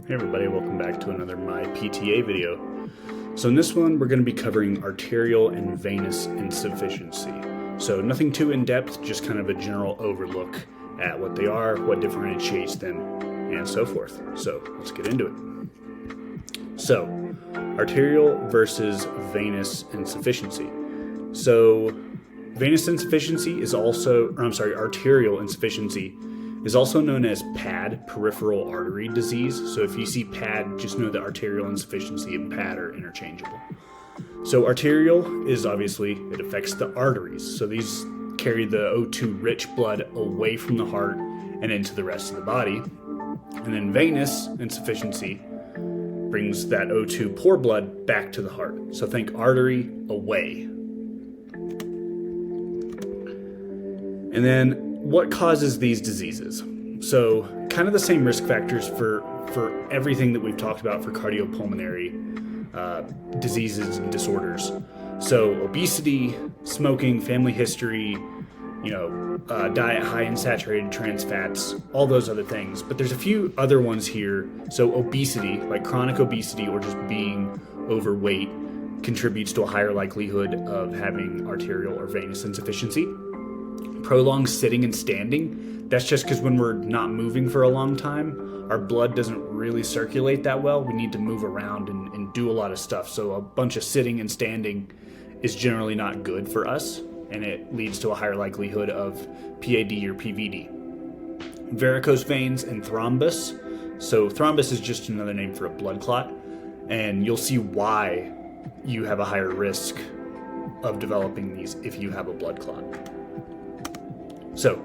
Hey everybody, welcome back to another My PTA video. So in this one, we're going to be covering arterial and venous insufficiency. So nothing too in-depth, just kind of a general overlook at what they are, what differentiates them, and so forth. So let's get into it. So, arterial versus venous insufficiency. So venous insufficiency is arterial insufficiency is also known as PAD, peripheral artery disease. So if you see PAD, just know that arterial insufficiency and PAD are interchangeable. So arterial is obviously, it affects the arteries. So these carry the O2 rich blood away from the heart and into the rest of the body. And then venous insufficiency brings that O2 poor blood back to the heart. So think artery away. And then what causes these diseases? So kind of the same risk factors for everything that we've talked about for cardiopulmonary diseases and disorders. So obesity, smoking, family history, diet high in saturated trans fats, all those other things. But there's a few other ones here. So obesity, like chronic obesity or just being overweight, contributes to a higher likelihood of having arterial or venous insufficiency. Prolonged sitting and standing, that's just because when we're not moving for a long time, our blood doesn't really circulate that well. We need to move around and do a lot of stuff. So a bunch of sitting and standing is generally not good for us, and it leads to a higher likelihood of PAD or PVD. Varicose veins and thrombus. So thrombus is just another name for a blood clot, and you'll see why you have a higher risk of developing these if you have a blood clot. So,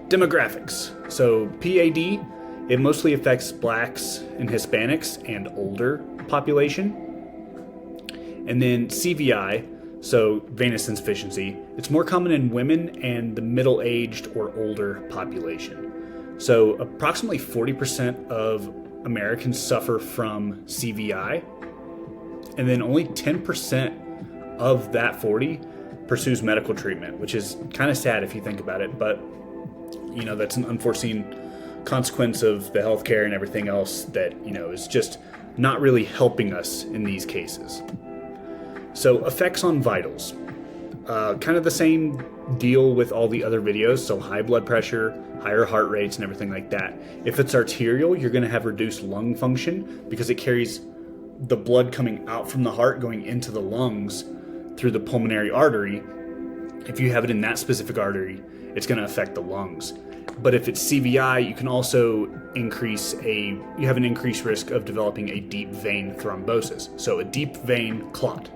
demographics. So, PAD, it mostly affects blacks and Hispanics and older population. And then CVI, so venous insufficiency, it's more common in women and the middle-aged or older population. So, approximately 40% of Americans suffer from CVI, and then only 10% of that 40 pursues medical treatment, which is kind of sad if you think about it, but that's an unforeseen consequence of the healthcare and everything else that is just not really helping us in these cases. So effects on vitals, kind of the same deal with all the other videos. So high blood pressure, higher heart rates, and everything like that. If it's arterial, you're going to have reduced lung function because it carries the blood coming out from the heart going into the lungs through the pulmonary artery. If you have it in that specific artery, it's going to affect the lungs. But if it's CVI, you can also you have an increased risk of developing a deep vein thrombosis, so a deep vein clot.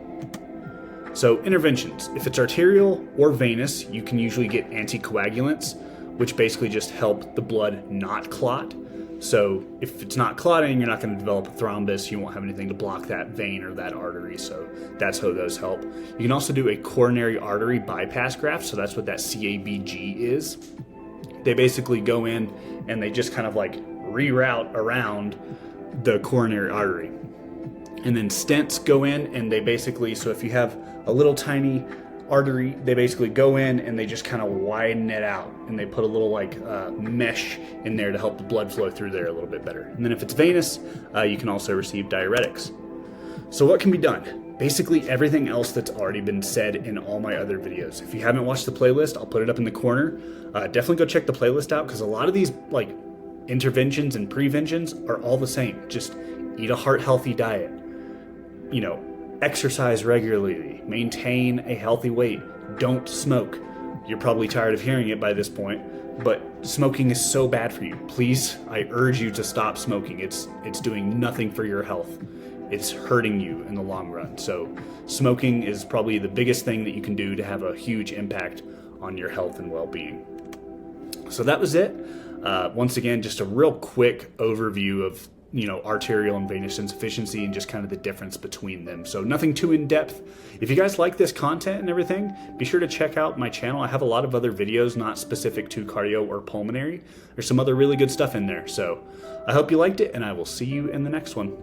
So interventions, if it's arterial or venous, you can usually get anticoagulants, which basically just help the blood not clot. So if it's not clotting, you're not going to develop a thrombus. You won't have anything to block that vein or that artery. So that's how those help. You can also do a coronary artery bypass graft. So that's what that CABG is. They basically go in and they just kind of like reroute around the coronary artery. And then stents go in and they basically, so if you have a little tiny artery, they basically go in and they just kind of widen it out and they put a little mesh in there to help the blood flow through there a little bit better. And then if it's venous, you can also receive diuretics. So what can be done? Basically everything else that's already been said in all my other videos. If you haven't watched the playlist, I'll put it up in the corner. Definitely go check the playlist out because a lot of these interventions and preventions are all the same. Just eat a heart healthy diet. Exercise regularly, maintain a healthy weight, don't smoke. You're probably tired of hearing it by this point, but smoking is so bad for you. Please, I urge you to stop smoking. It's doing nothing for your health. It's hurting you in the long run. So smoking is probably the biggest thing that you can do to have a huge impact on your health and well-being. So that was it. Once again, just a real quick overview of arterial and venous insufficiency and just kind of the difference between them. So nothing too in-depth. If you guys like this content and everything, be sure to check out my channel. I have a lot of other videos not specific to cardio or pulmonary. There's some other really good stuff in there. So I hope you liked it, and I will see you in the next one.